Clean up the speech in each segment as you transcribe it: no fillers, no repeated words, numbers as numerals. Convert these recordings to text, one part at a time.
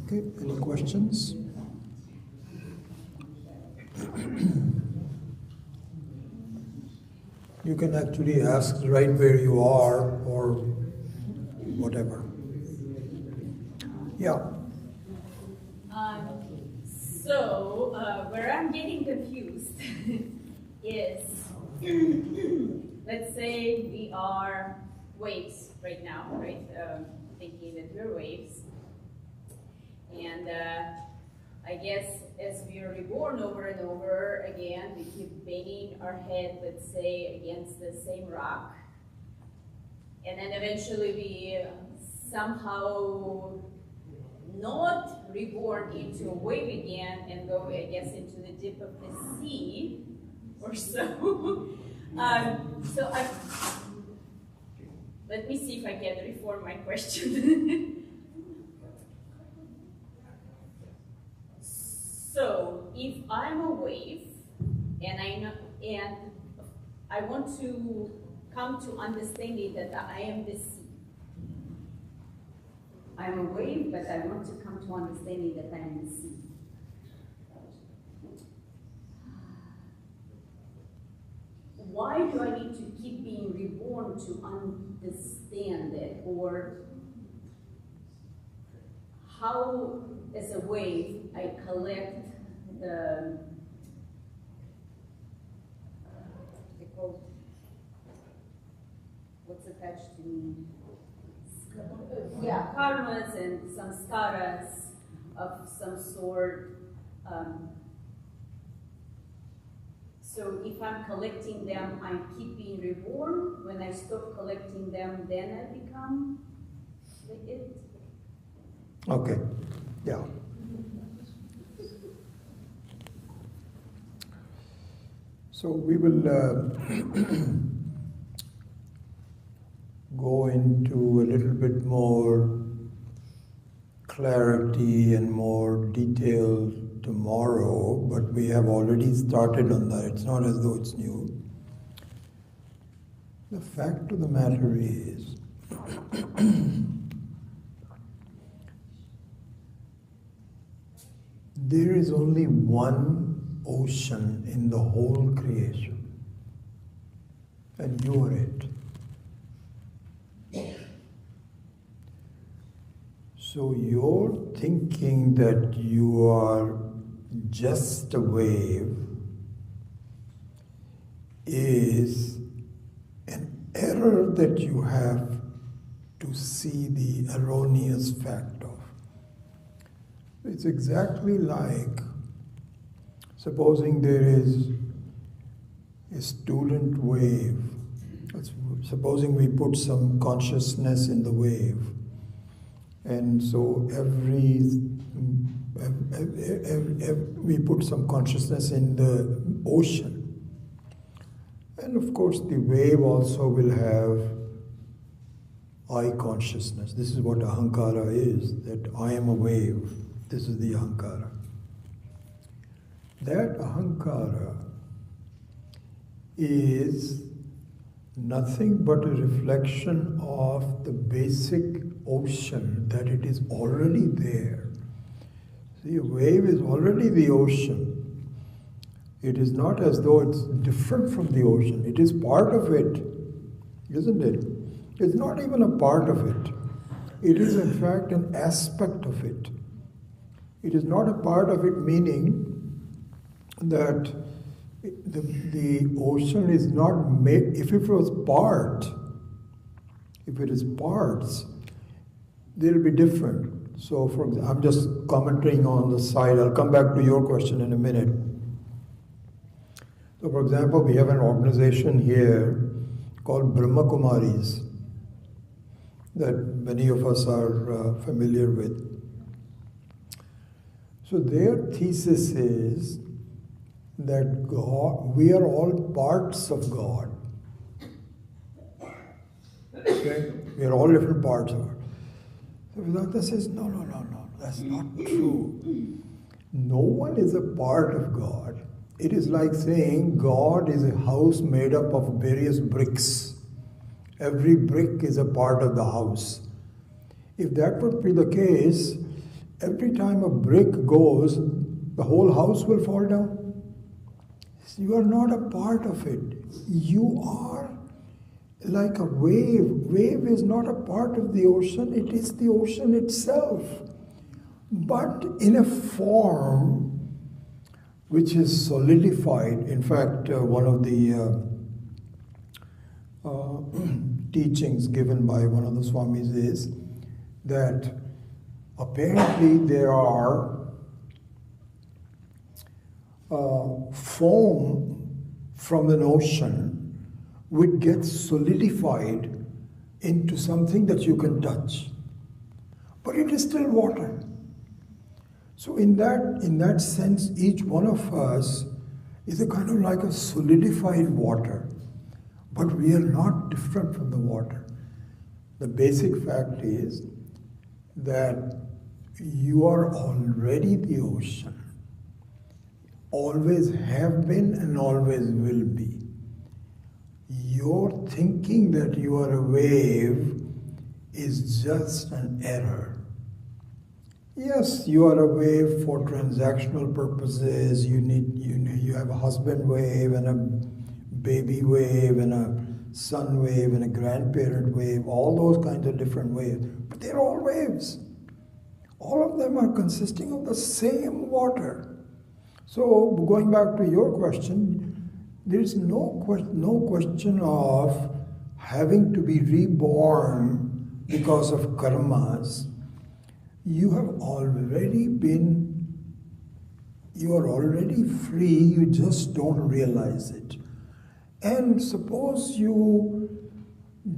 Okay, any questions? You can actually ask right where you are or whatever. Yeah. Where I'm getting confused is, let's say we are waves right now, right? Thinking that we're waves. And I guess as we are reborn over and over again, we keep banging our head, let's say, against the same rock. And then eventually we somehow not reborn into a wave again and go, I guess, into the dip of the sea or so. Let me see if I can reform my question. So, if I'm a wave and I want to come to understanding that I am the sea. I'm a wave, but I want to come to understanding that I am the sea. Why do I need to keep being reborn to understand it? Or how, as a wave, I collect the what's attached to me? Yeah, karmas and samskaras of some sort. So if I'm collecting them, I keep being reborn. When I stop collecting them, then I become it. Okay, yeah. So we will go into a little bit more clarity and more detail tomorrow, but we have already started on that. It's not as though it's new. The fact of the matter is, there is only one ocean in the whole creation, and you are it. So you're thinking that you are just a wave is an error that you have to see the erroneous fact of. It's exactly like supposing there is a student wave. Supposing we put some consciousness in the wave, and so we put some consciousness in the ocean. And of course the wave also will have I consciousness. This is what ahankara is, that I am a wave. This is the ahankara. That ahankara is nothing but a reflection of the basic ocean, that it is already there. See, a wave is already the ocean. It is not as though it's different from the ocean. It is part of it, isn't it? It's not even a part of it. It is in fact an aspect of it. It is not a part of it, meaning that the ocean is not made. If it was part, if it is parts, they'll be different. So for example, I'm just commenting on the side. I'll come back to your question in a minute. So for example, we have an organization here called Brahma Kumaris that many of us are familiar with. So their thesis is that God, we are all parts of God. Okay? We are all different parts of God. So Vedanta says, no, that's not true. No one is a part of God. It is like saying God is a house made up of various bricks. Every brick is a part of the house. If that would be the case, every time a brick goes, the whole house will fall down. You are not a part of it. You are like a wave. Wave is not a part of the ocean, it is the ocean itself. But in a form which is solidified. In fact, one of the teachings given by one of the Swamis is that apparently there are foam from an ocean which gets solidified into something that you can touch. But it is still water. So in that sense, each one of us is a kind of like a solidified water. But we are not different from the water. The basic fact is that you are already the ocean. Always have been and always will be. Your thinking that you are a wave is just an error. Yes, you are a wave for transactional purposes. You have a husband wave and a baby wave and a son wave and a grandparent wave, all those kinds of different waves. But they're all waves. All of them are consisting of the same water. So going back to your question, there is no question of having to be reborn because of karmas. You are already free, you just don't realize it. And suppose you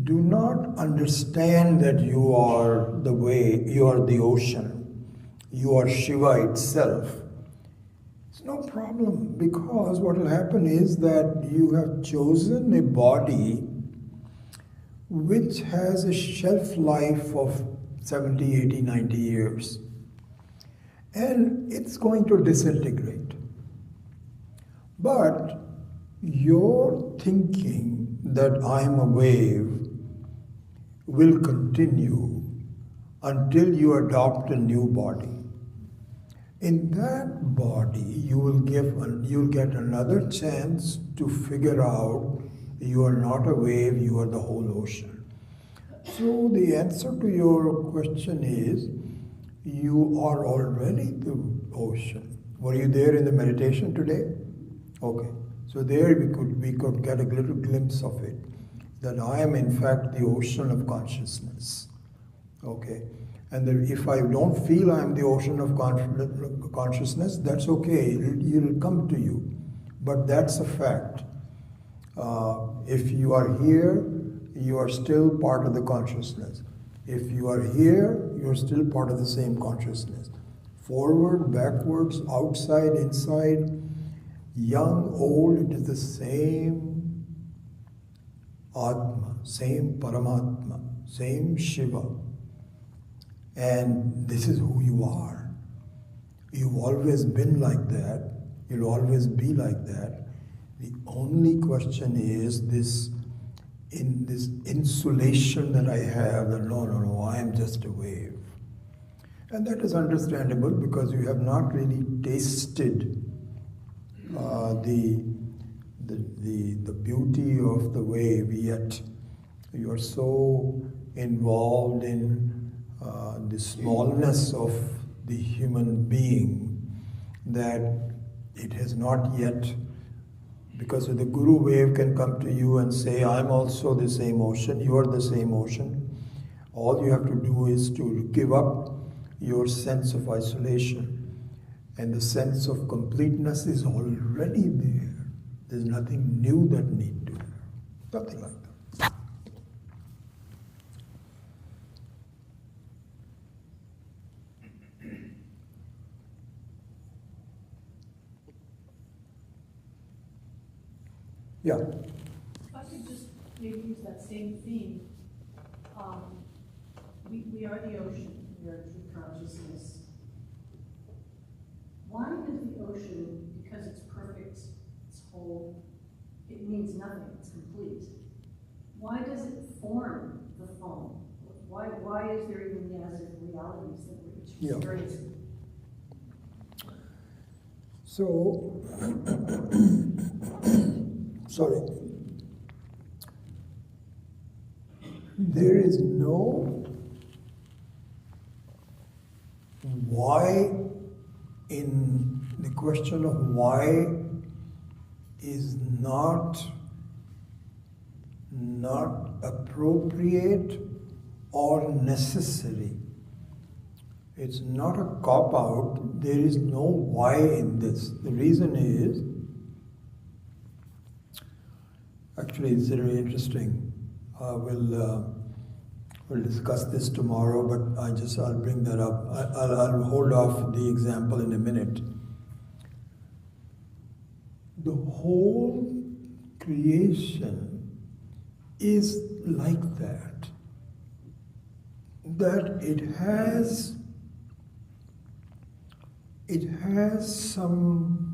do not understand that you are the way, you are the ocean, you are Shiva itself. It's no problem, because what will happen is that you have chosen a body which has a shelf life of 70, 80, 90 years. And it's going to disintegrate. But your thinking that I am a wave will continue until you adopt a new body. In that body, you'll get another chance to figure out you are not a wave, you are the whole ocean. So the answer to your question is, you are already the ocean. Were you there in the meditation today? Okay. So there we could get a little glimpse of it, that I am in fact the ocean of consciousness. Okay. And that if I don't feel I am the ocean of consciousness, that's okay. It'll come to you. But that's a fact. If you are here, you are still part of the consciousness. If you are here, you're still part of the same consciousness. Forward, backwards, outside, inside, young, old, it is the same Atma, same Paramatma, same Shiva. And this is who you are. You've always been like that. You'll always be like that. The only question is this insulation that I have, that no, I am just a wave. And that is understandable because you have not really tasted the beauty of the wave yet. You are so involved in the smallness of the human being that it has not yet, because the guru wave can come to you and say, I'm also the same ocean, you are the same ocean. All you have to do is to give up your sense of isolation, and the sense of completeness is already there. There's nothing new that need to be. Nothing like that. Yeah. If I could just maybe use that same theme. We are the ocean, we are true consciousness. Why does the ocean, because it's perfect, it's whole, it means nothing, it's complete? Why does it form the foam? Why is there even the as if realities that we're experiencing? So, sorry, there is no why in the question of why is not appropriate or necessary. It's not a cop-out. There is no why in this. The reason is, actually it's very interesting. We'll discuss this tomorrow, but I'll bring that up. I'll hold off the example in a minute. The whole creation is like that. That it has some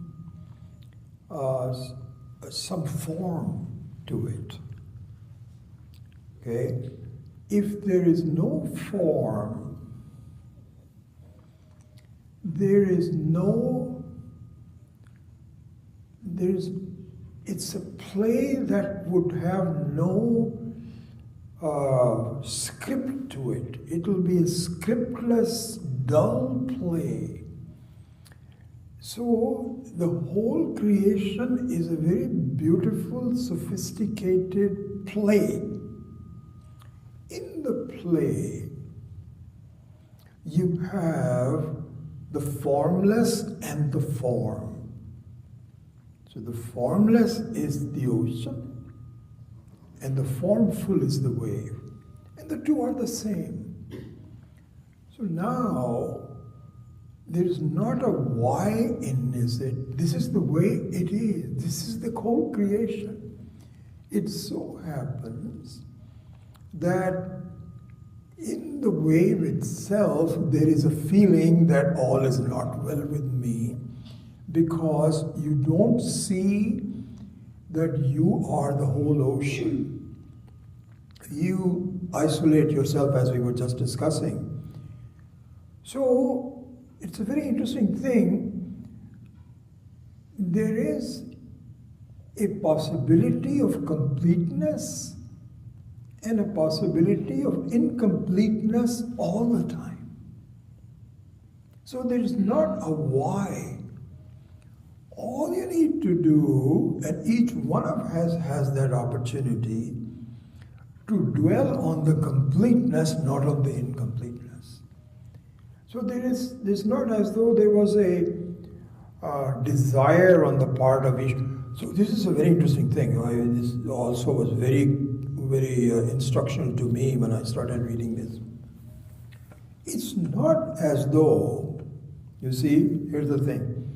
form to it. Okay? If there is no form, it's a play that would have no script to it. It will be a scriptless, dull play. So the whole creation is a very beautiful, sophisticated play. In the play, you have the formless and the form. So the formless is the ocean, and the formful is the wave. And the two are the same. So now, there is not a why in this. This is the way it is. This is the whole creation. It so happens that in the wave itself, there is a feeling that all is not well with me, because you don't see that you are the whole ocean. You isolate yourself, as we were just discussing. So, it's a very interesting thing. There is a possibility of completeness and a possibility of incompleteness all the time. So there is not a why. All you need to do, and each one of us has that opportunity, to dwell on the completeness, not on the incompleteness. So there's not as though there was a desire on the part of each. So this is a very interesting thing. This also was very, very instructional to me when I started reading this. It's not as though, you see, here's the thing.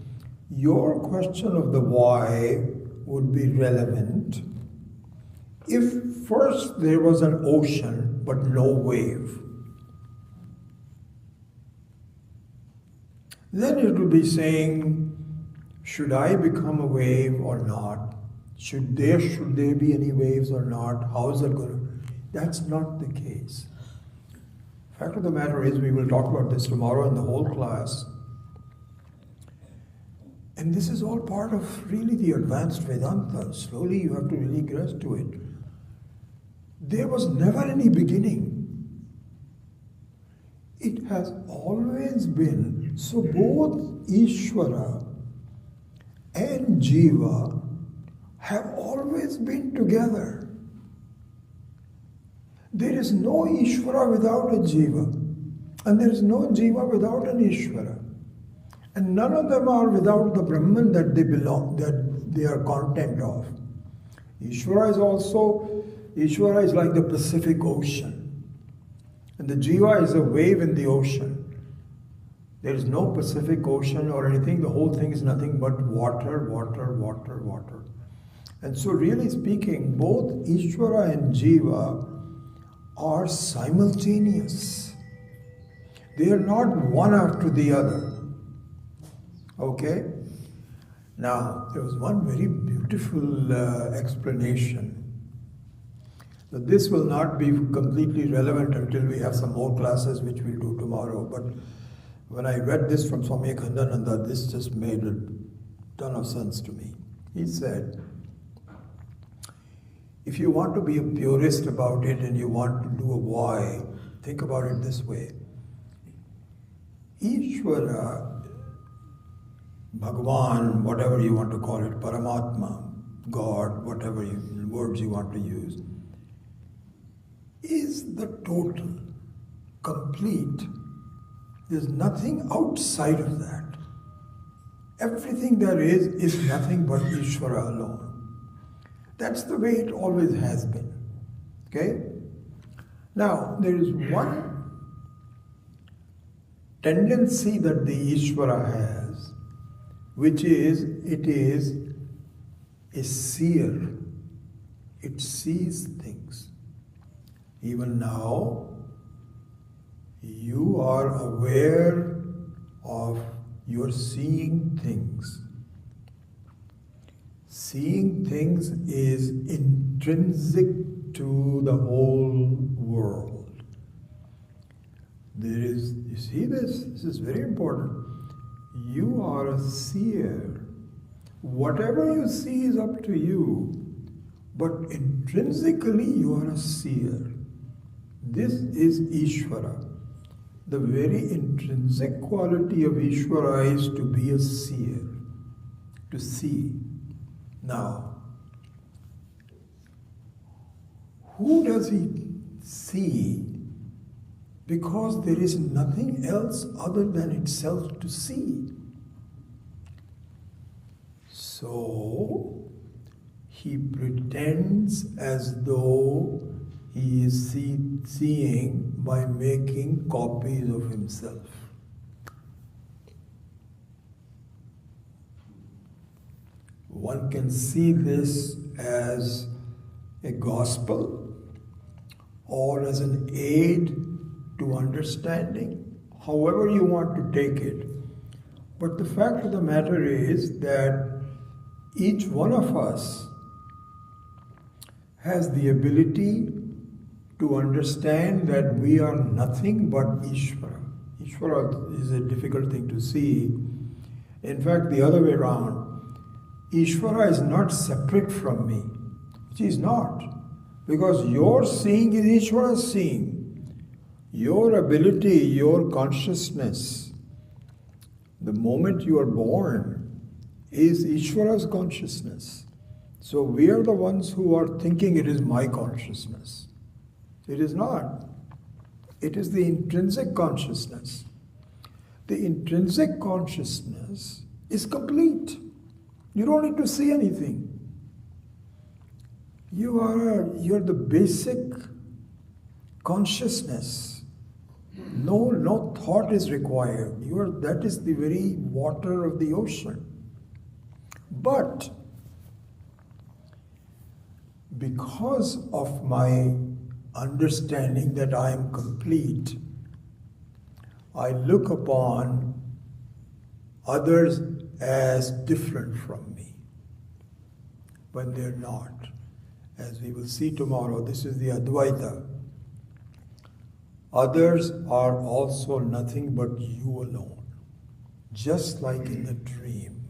Your question of the why would be relevant if first there was an ocean but no wave. Then it will be saying, should I become a wave or not? Should there be any waves or not? How is that going to? That's not the case. Fact of the matter is, we will talk about this tomorrow in the whole class. And this is all part of really the advanced Vedanta. Slowly you have to really grasp to it. There was never any beginning. It has always been. So both Isvara and Jiva have always been together. There is no Isvara without a Jiva, and there is no Jiva without an Isvara. And none of them are without the Brahman that they belong, that they are content of. Isvara is like the Pacific Ocean, and the Jiva is a wave in the ocean. There is no Pacific Ocean or anything. The whole thing is nothing but water, water, water, water. And so really speaking, both Isvara and Jiva are simultaneous. They are not one after the other. Okay? Now, there was one very beautiful explanation. Now, this will not be completely relevant until we have some more classes, which we'll do tomorrow. But when I read this from Swami Akhandananda, this just made ton of sense to me. He said, if you want to be a purist about it and you want to do a why, think about it this way. Isvara, Bhagavan, whatever you want to call it, Paramatma, God, whatever words you want to use, is the total, complete. There's nothing outside of that. Everything there is nothing but Isvara alone. That's the way it always has been. Okay? Now, there is one tendency that the Isvara has, which is, it is a seer. It sees things. Even now, you are aware of your seeing things. Seeing things is intrinsic to the whole world. There is, you see this? This is very important. You are a seer. Whatever you see is up to you, but intrinsically you are a seer. This is Isvara. The very intrinsic quality of Isvara is to be a seer, to see. Now, who does he see? Because there is nothing else other than itself to see. So, he pretends as though he is seeing by making copies of himself. One can see this as a gospel or as an aid to understanding, however you want to take it. But the fact of the matter is that each one of us has the ability to understand that we are nothing but Isvara. Isvara is a difficult thing to see. In fact, the other way around, Isvara is not separate from me. She is not. Because your seeing is Isvara's seeing. Your ability, your consciousness, the moment you are born, is Ishvara's consciousness. So we are the ones who are thinking it is my consciousness. It is not. It is the intrinsic consciousness. The intrinsic consciousness is complete. You don't need to see anything. You're the basic consciousness. No thought is required. That is the very water of the ocean. But because of my understanding that I am complete, I look upon others as different from me when they're not. As we will see tomorrow, this is the Advaita. Others are also nothing but you alone, just like in a dream.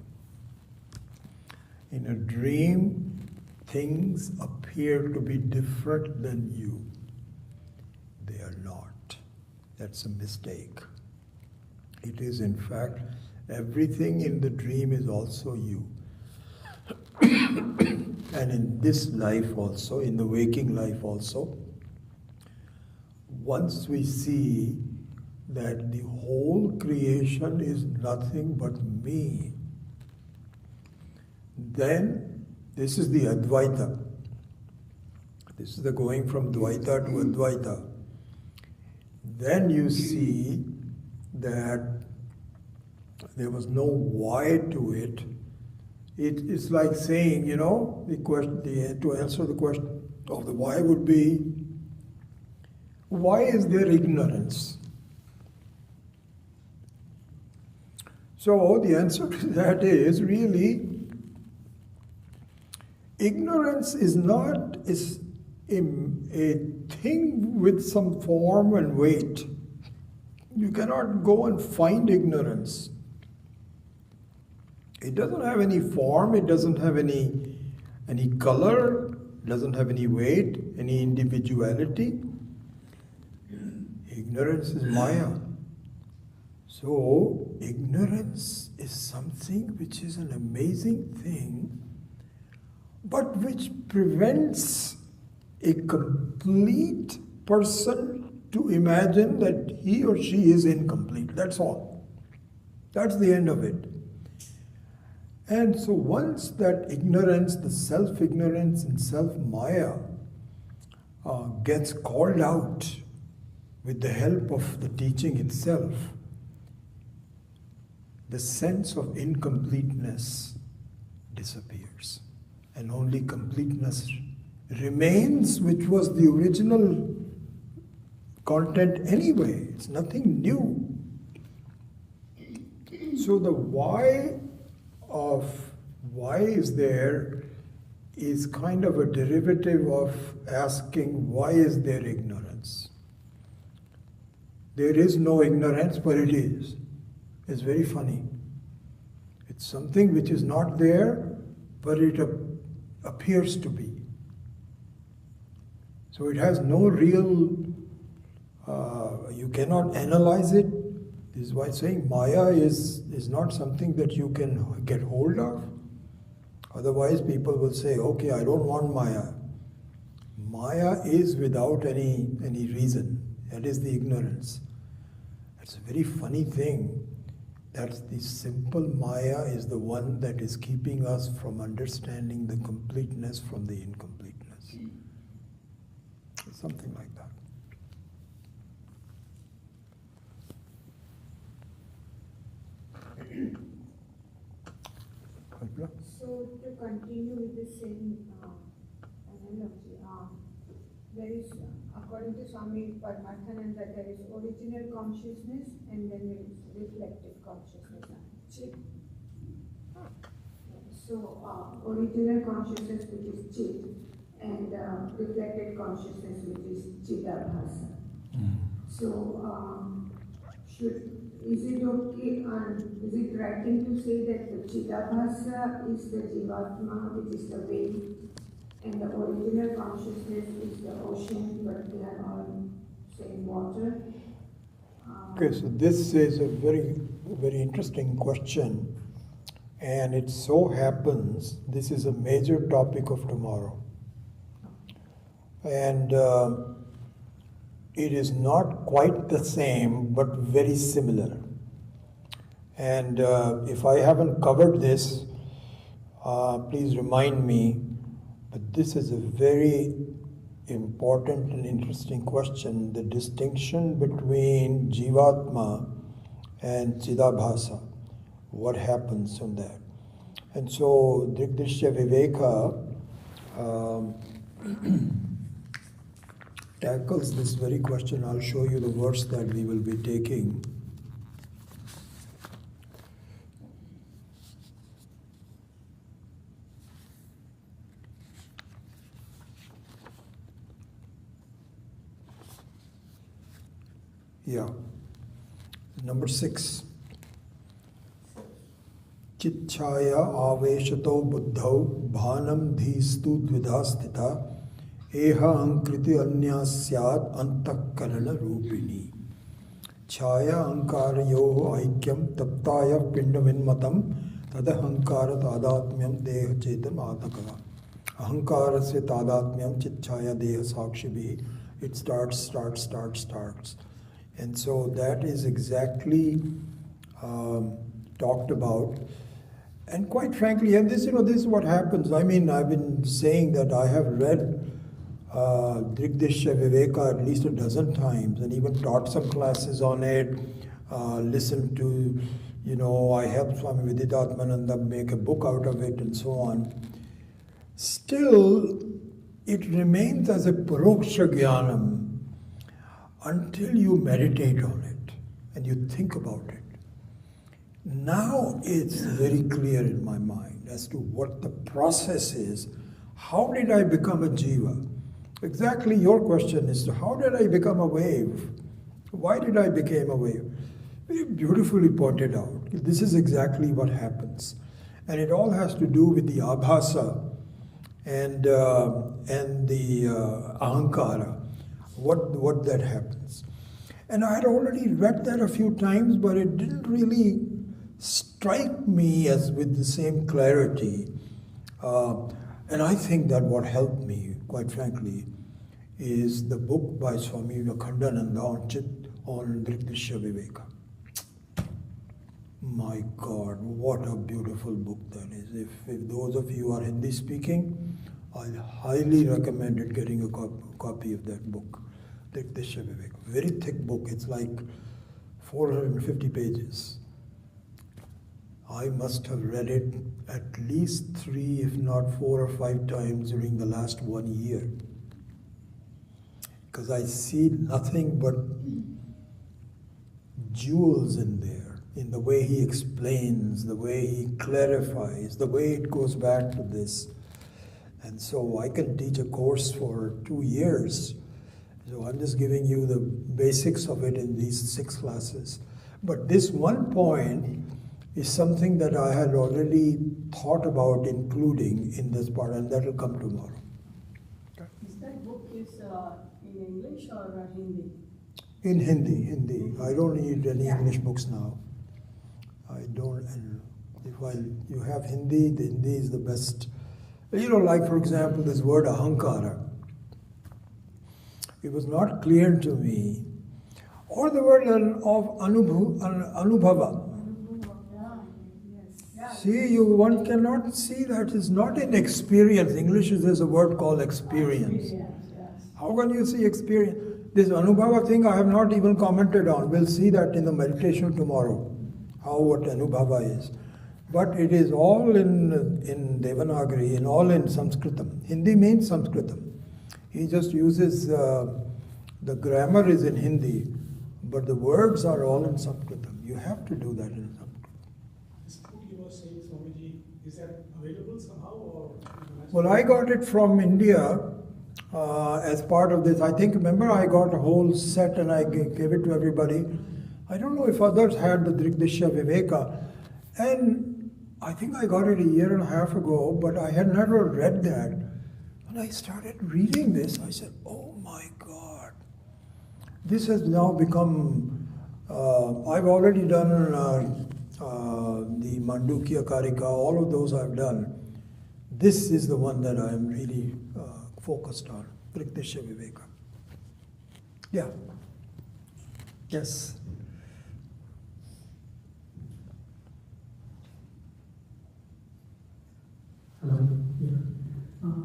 In a dream, things appear to be different than you. They are not. That's a mistake. It is, in fact, everything in the dream is also you. And in this life also, in the waking life also, once we see that the whole creation is nothing but me, then this is the Advaita. This is the going from Dvaita to Advaita. Then you see that there was no why to it. It is like saying, to answer the question of the why would be, why is there ignorance? So the answer to that is really, ignorance is not a thing with some form and weight. You cannot go and find ignorance. It doesn't have any form, it doesn't have any color, doesn't have any weight, any individuality. Ignorance is Maya. So, ignorance is something which is an amazing thing, but which prevents a complete person to imagine that he or she is incomplete. That's all. That's the end of it. And so once that ignorance, the self-ignorance and self-maya gets called out with the help of the teaching itself, the sense of incompleteness disappears. And only completeness remains, which was the original content anyway. It's nothing new. So the why of why is there is kind of a derivative of asking why is there ignorance. There is no ignorance, but it is. It's very funny. It's something which is not there, but it appears to be. So it has no real, you cannot analyze it. This is why saying Maya is not something that you can get hold of. Otherwise people will say, okay, I don't want Maya. Maya is without any reason. That is the ignorance. It's a very funny thing. That's the simple Maya is the one that is keeping us from understanding the completeness from the incompleteness. Something like that. So to continue with the same analogy, there is, according to Swami Paramarthananda, there is original consciousness and then there is reflective consciousness. Chit. So original consciousness, which is Chit, and reflected consciousness, which is Chidabhasa. So is it okay, is it right thing to say that the Chidabhasa is the Jivatma, which is the wave, and the original consciousness is the ocean, but they are all same water? Okay, so this is a very, very interesting question, and it so happens this is a major topic of tomorrow. And it is not quite the same, but very similar. And if I haven't covered this, please remind me. But this is a very important and interesting question, the distinction between Jivatma and Chidabhasa. What happens on that? And so Drigdrishya Viveka tackles this very question. I'll show you the verse that we will be taking. Yeah. Number 6. Chitchaya aveshato buddhau bhanam dhistu dvidhastita eha ankriti anyasyat antakarana rupini chaya ankarayo aikyam taptaya pindavinmatam tadahankara tadatmyam deha chetan ataka ahankarasya tadatmyam chitchaya deha sakshibhi. It starts. And so that is exactly talked about. And quite frankly, and this is what happens. I mean, I've been saying that I have read Drigdrishya Viveka at least a dozen times and even taught some classes on it, listened to, I helped Swami Viditatmananda make a book out of it and so on. Still, it remains as a paroksha jnanam until you meditate on it and you think about it. Now it's very clear in my mind as to what the process is. How did I become a jiva? Exactly your question is, how did I become a wave? Why did I become a wave? You beautifully pointed out. This is exactly what happens. And it all has to do with the abhasa and the ahankara, what that happens. And I had already read that a few times, but it didn't really strike me as with the same clarity. And I think that what helped me, quite frankly, is the book by Swami Vivekananda on Drikdishya Viveka. My God, what a beautiful book that is. If those of you are Hindi speaking, I highly recommend it, getting a copy of that book, Drikdishya Viveka. Very thick book, it's like 450 pages. I must have read it at least 3, if not 4 or 5 times during the last 1 year. Because I see nothing but jewels in there, in the way he explains, the way he clarifies, the way it goes back to this. And so I can teach a course for 2 years. So I'm just giving you the basics of it in these 6 classes. But this one point is something that I had already thought about including in this part, and that will come tomorrow. Is that book in English or Hindi? In Hindi. I don't need any English books now. I don't, and you have Hindi, the Hindi is the best. Like for example, this word ahankara. It was not clear to me. Or the word of anubhava. See, one cannot see that it's not in experience. English there's a word called experience. How can you see experience? This anubhava thing I have not even commented on. We'll see that in the meditation tomorrow, what anubhava is. But it is all in Devanagari, and all in Sanskritam. Hindi means Sanskritam. He just uses, the grammar is in Hindi, but the words are all in Sanskritam. You have to do that in Sanskrit. This book you were saying, Swamiji, is that available somehow? Or Well, I got it from India as part of this. I think, remember, I got a whole set and I gave it to everybody. I don't know if others had the Drikdishya Viveka. And I think I got it 1.5 years ago, but I had never read that. When I started reading this, I said, oh my God. This has now become, I've already done the Mandukya Karika, all of those I've done. This is the one that I am really focused on, Drikdishya Viveka. Yeah. Yes. Hello. Yeah.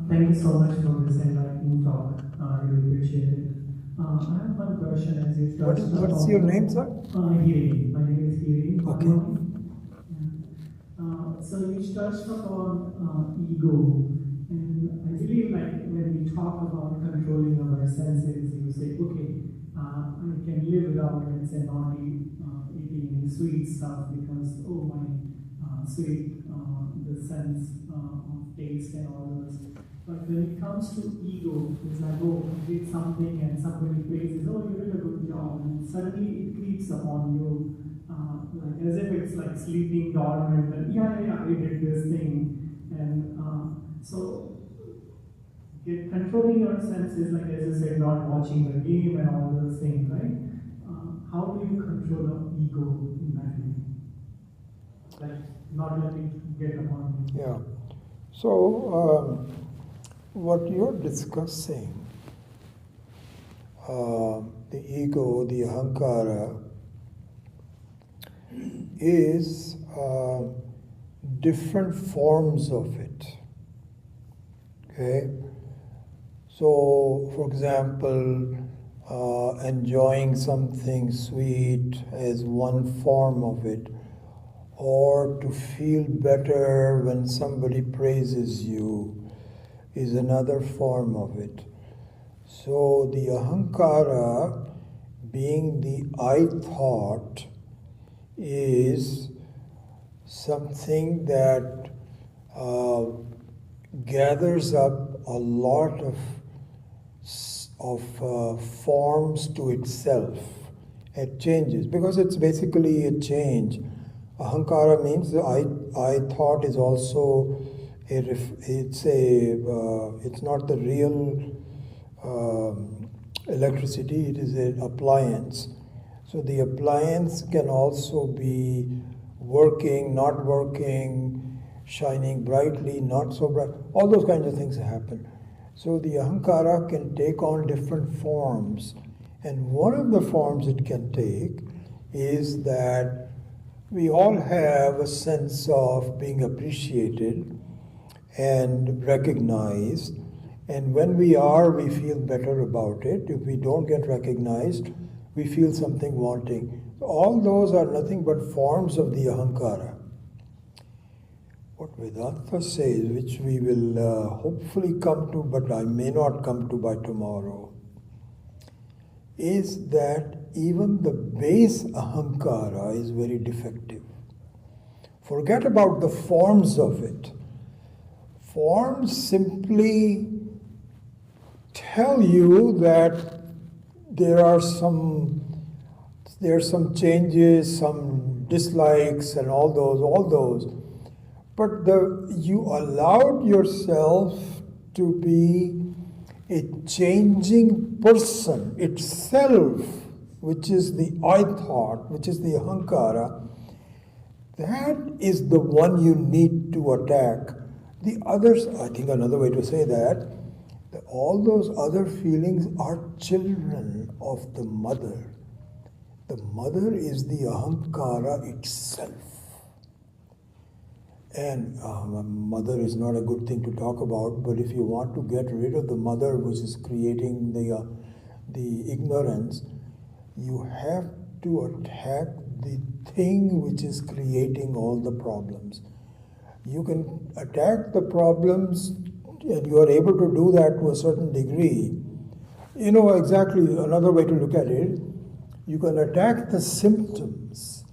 Thank you so much for this enlightening talk. I really appreciate it. I have one question as you touched upon. What's your name, sir? Hiri. My name is Hiri. Okay. So you touched upon ego, and I believe like when we talk about controlling our senses, you say, okay, I can live without, let's say, not eating any sweet stuff because, oh, my sweet, the sense of taste and all those. But when it comes to ego, it's like, oh, I did something and somebody praises, oh, you did a good job, and suddenly it creeps upon you, like as if it's like sleeping dormant, and yeah, I did this thing. And so controlling your senses, like as you said, not watching the game and all those things, right? How do you control the ego in that way? Like not letting it get upon you. Yeah. So, what you're discussing, the ego, the ahankara, is different forms of it. Okay? So, for example, enjoying something sweet is one form of it, or to feel better when somebody praises you is another form of it. So the ahankara, being the I thought, is something that gathers up a lot of forms to itself. It changes because it's basically a change Ahankara means the I thought is also it's not the real electricity, it is an appliance. So the appliance can also be working, not working, shining brightly, not so bright. All those kinds of things happen. So the ahankara can take on different forms. And one of the forms it can take is that we all have a sense of being appreciated and recognized. And when we are, we feel better about it. If we don't get recognized, we feel something wanting. All those are nothing but forms of the ahankara. What Vedanta says, which we will hopefully come to, but I may not come to by tomorrow, is that even the base ahankara is very defective. Forget about the forms of it. Forms simply tell you that there are some changes, some dislikes, and all those. But you allowed yourself to be a changing person itself, which is the I thought, which is the ahankara. That is the one you need to attack. The others, I think another way to say that all those other feelings are children of the mother. The mother is the ahankara itself. And mother is not a good thing to talk about, but if you want to get rid of the mother which is creating the ignorance, you have to attack the thing which is creating all the problems. You can attack the problems, and you are able to do that to a certain degree. You know exactly another way to look at it. You can attack the symptoms,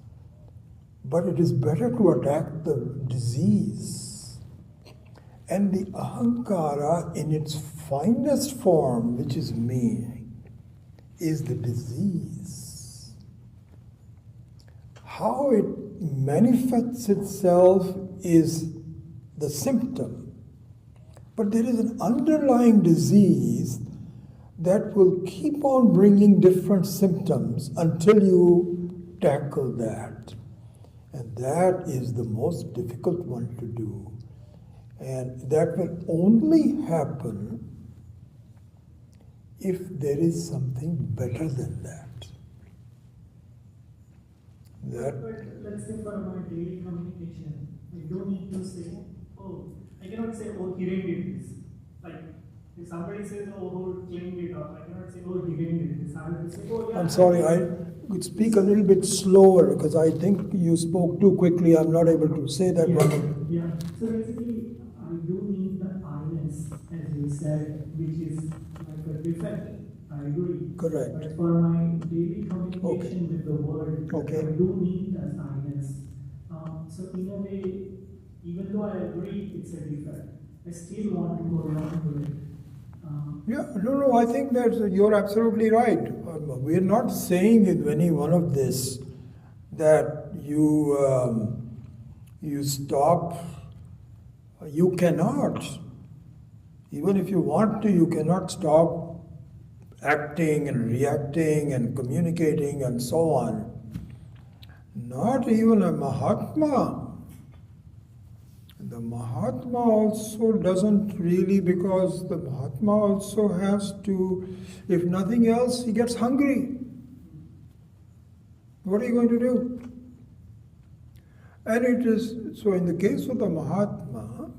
but it is better to attack the disease. And the ahankara in its finest form, which is me, is the disease. How it manifests itself is the symptom. But there is an underlying disease that will keep on bringing different symptoms until you tackle that. And that is the most difficult one to do. And that will only happen if there is something better than that. But let's say for my daily communication, I don't need to say, I cannot say, he did this. Like, if somebody says, who cleaned it up, I cannot say, he did this. I will say, yeah. I'm sorry, I could speak a little bit slower because I think you spoke too quickly. I'm not able to say that properly. Yeah. So basically, I do need the I-ness, as you said, which is like a defect. I agree. Correct. But for my daily communication with the world, I do need that I-ness. So in a way, even though I agree it's a defect, I still want to go around with it. No, I think that you're absolutely right. We're not saying in any one of this that you stop. You cannot. Even if you want to, you cannot stop acting and reacting and communicating and so on. Not even a Mahatma. The Mahatma also doesn't really, because the Mahatma also has to, if nothing else, he gets hungry. What are you going to do? And it is, so in the case of the Mahatma,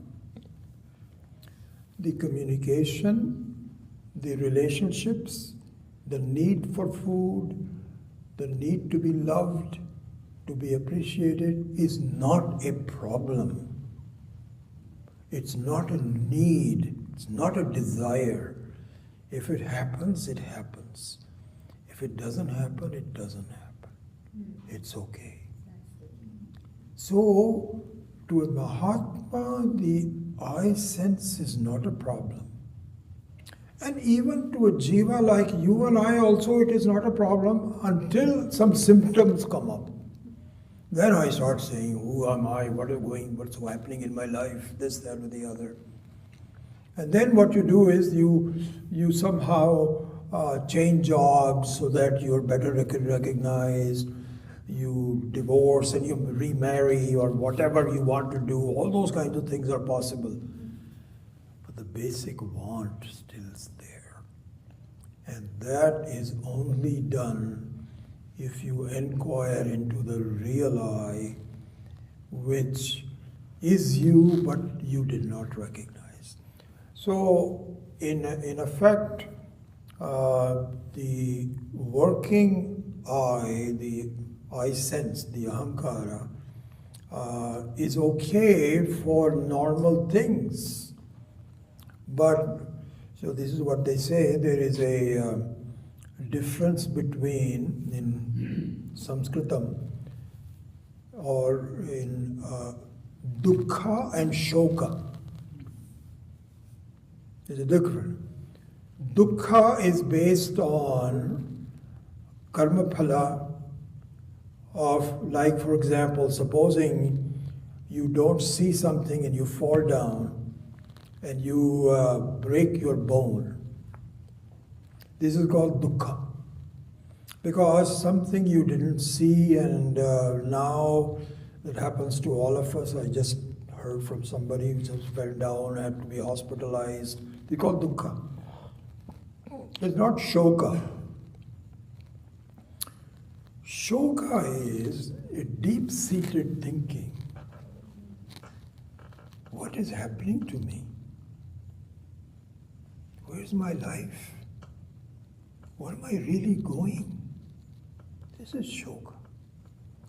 the communication, the relationships, the need for food, the need to be loved, to be appreciated is not a problem. It's not a need. It's not a desire. If it happens, it happens. If it doesn't happen, it doesn't happen. It's okay. So, to a Mahatma, the I sense is not a problem. And even to a jiva like you and I also, it is not a problem until some symptoms come up. Then I start saying, who am I, what's happening in my life, this, that, or the other. And then what you do is you somehow change jobs so that you're better recognized. You divorce and you remarry or whatever you want to do. All those kinds of things are possible. But the basic want still is there. And that is only done if you inquire into the real I, which is you, but you did not recognize. So, in effect, the working I, the I sense, the ahankara, is okay for normal things. But, so this is what they say, there is a difference between, in Sanskritam, or in dukkha and shoka. There's a difference. Dukkha is based on karma phala of, like, for example, supposing you don't see something and you fall down and you break your bone. This is called dukkha. Because something you didn't see, and now it happens to all of us. I just heard from somebody who just fell down, had to be hospitalized. They call dukkha. It's not shoka. Shoka is a deep-seated thinking. What is happening to me? Where's my life? Where am I really going? This is shoka.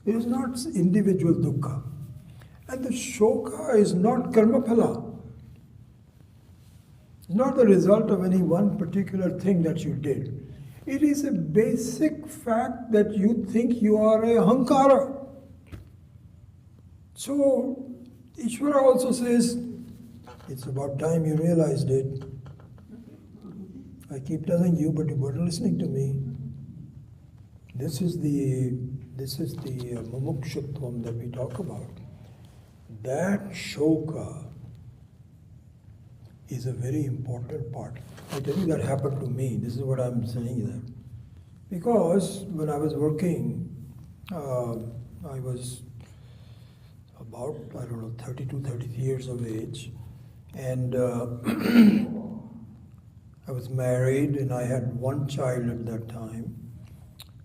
It is not individual dukkha. And the shoka is not karma phala. It's not the result of any one particular thing that you did. It is a basic fact that you think you are a ahankara. So, Isvara also says, it's about time you realized it. I keep telling you, but you weren't listening to me. This is the mumukshutvam that we talk about. That shoka is a very important part. I tell you, that happened to me. This is what I'm saying there. Because when I was working, I was about, 32, 33 years of age. And I was married and I had one child at that time.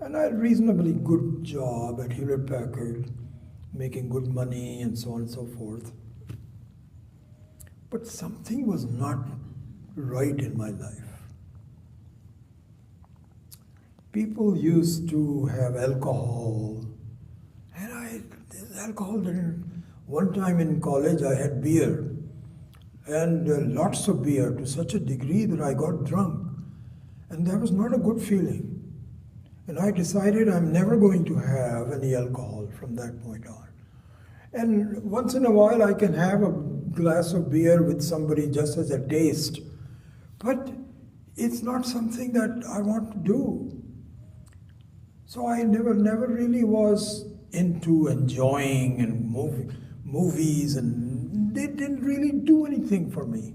And I had a reasonably good job at Hewlett Packard, making good money and so on and so forth. But something was not right in my life. People used to have alcohol, and alcohol didn't. One time in college I had beer, and lots of beer to such a degree that I got drunk. And that was not a good feeling. And I decided I'm never going to have any alcohol from that point on. And once in a while I can have a glass of beer with somebody just as a taste. But it's not something that I want to do. So I never really was into enjoying and movies, and they didn't really do anything for me.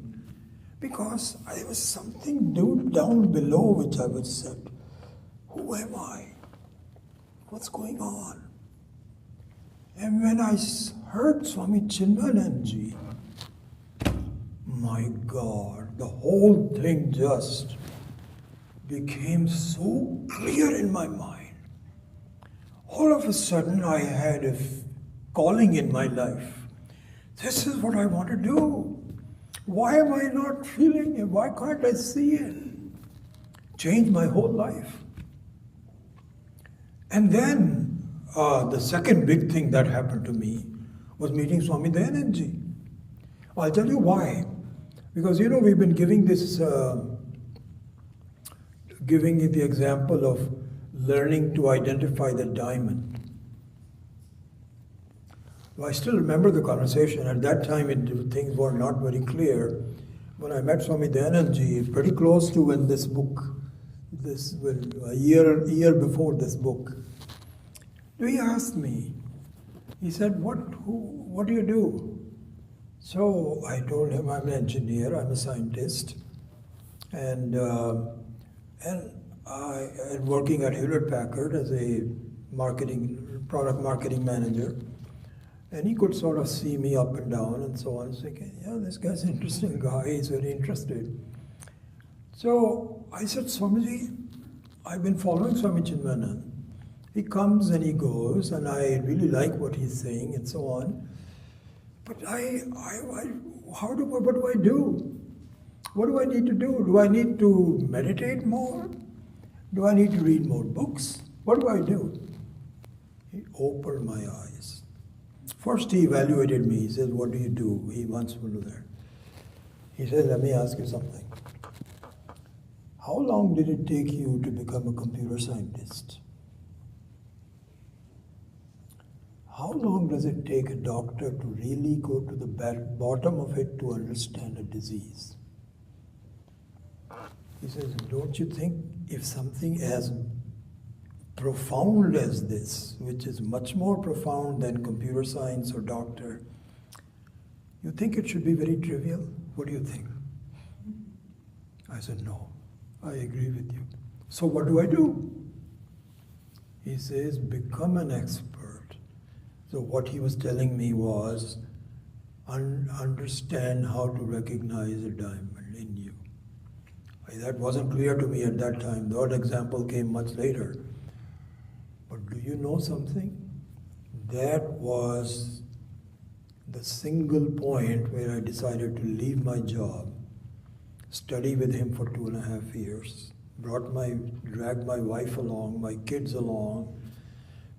Because there was something down below which I would say, who am I? What's going on? And when I heard Swami Chinmayananji, my God, the whole thing just became so clear in my mind. All of a sudden I had a calling in my life. This is what I want to do. Why am I not feeling it? Why can't I see it? Change my whole life. And then the second big thing that happened to me was meeting Swami Dayanandji. I'll tell you why. Because we've been giving this, giving the example of learning to identify the diamond. Well, I still remember the conversation. At that time, things were not very clear. When I met Swami Dayanandji, pretty close to when this book, a year before this book, he asked me, He said, what do you do? So I told him I'm an engineer, I'm a scientist, and I'm working at Hewlett Packard as a product marketing manager. And he could sort of see me up and down and so on. So thinking, yeah, this guy's an interesting guy, he's very interested. So I said, Swamiji, I've been following Swami Chinmayananda. He comes and he goes, and I really like what he's saying and so on. But what do I do? What do I need to do? Do I need to meditate more? Do I need to read more books? What do I do? He opened my eyes. First he evaluated me. He says, what do you do? He wants to know that. He says, let me ask you something. How long did it take you to become a computer scientist? How long does it take a doctor to really go to the bottom of it to understand a disease? He says, don't you think if something as profound as this, which is much more profound than computer science or doctor, you think it should be very trivial? What do you think? I said, no, I agree with you. So what do I do? He says, become an expert. So what he was telling me was, understand how to recognize a diamond in you. That wasn't clear to me at that time. That example came much later. But do you know something? That was the single point where I decided to leave my job, study with him for 2.5 years, dragged my wife along, my kids along,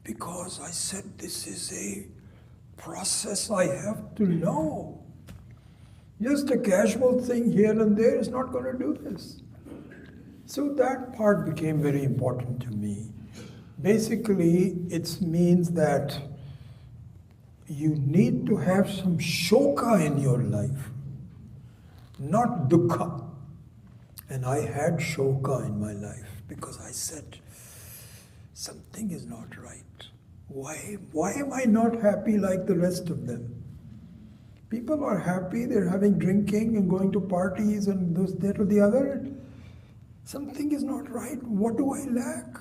because I said this is a process I have to know. Just a casual thing here and there is not going to do this. So that part became very important to me. Basically, it means that you need to have some shoka in your life, not dukkha. And I had shoka in my life because I said, something is not right. Why am I not happy like the rest of them? People are happy, they're having drinking and going to parties and this, that or the other. Something is not right. What do I lack?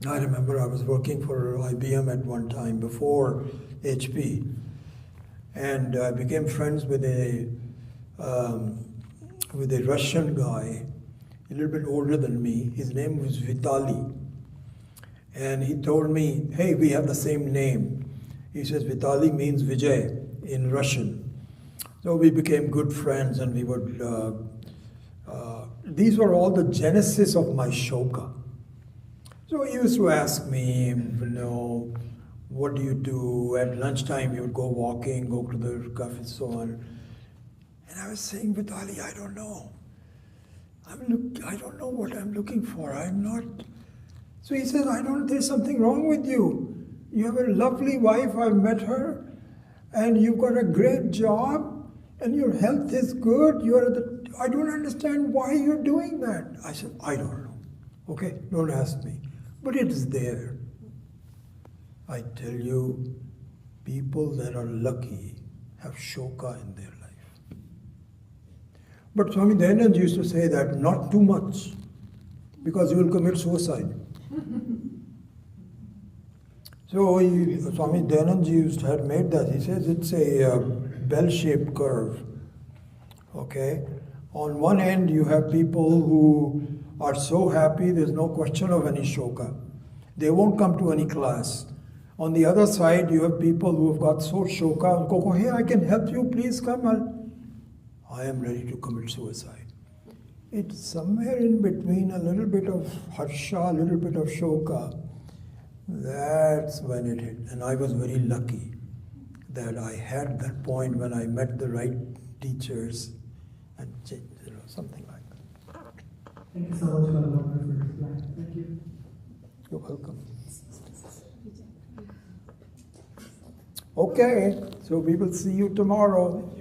I remember I was working for IBM at one time before HP, and I became friends with a Russian guy, a little bit older than me. His name was Vitali. And he told me, hey, we have the same name. He says, Vitali means Vijay in Russian. So we became good friends, and we would, these were all the genesis of my shoka. So he used to ask me, what do you do? At lunchtime, you would go walking, go to the cafe, so on. And I was saying, Vitali, I don't know. I don't know what I'm looking for. I'm not. So he says, there's something wrong with you. You have a lovely wife, I've met her, and you've got a great job, and your health is good. I don't understand why you're doing that. I said, I don't know. Okay, don't ask me. But it is there. I tell you, people that are lucky have shoka in their life. But Swami Dayanand used to say that not too much, because you will commit suicide. So Swami Dayanand had made that. He says it's a bell-shaped curve. Okay? On one end, you have people who are so happy, there's no question of any shoka. They won't come to any class. On the other side, you have people who have got so shoka, go, hey, I can help you, please come. I am ready to commit suicide. It's somewhere in between a little bit of harsha, a little bit of shoka. That's when it hit. And I was very lucky that I had that point when I met the right teachers and something like that. Thank you so much for the wonderful reply. Thank you. You're welcome. Okay, so we will see you tomorrow.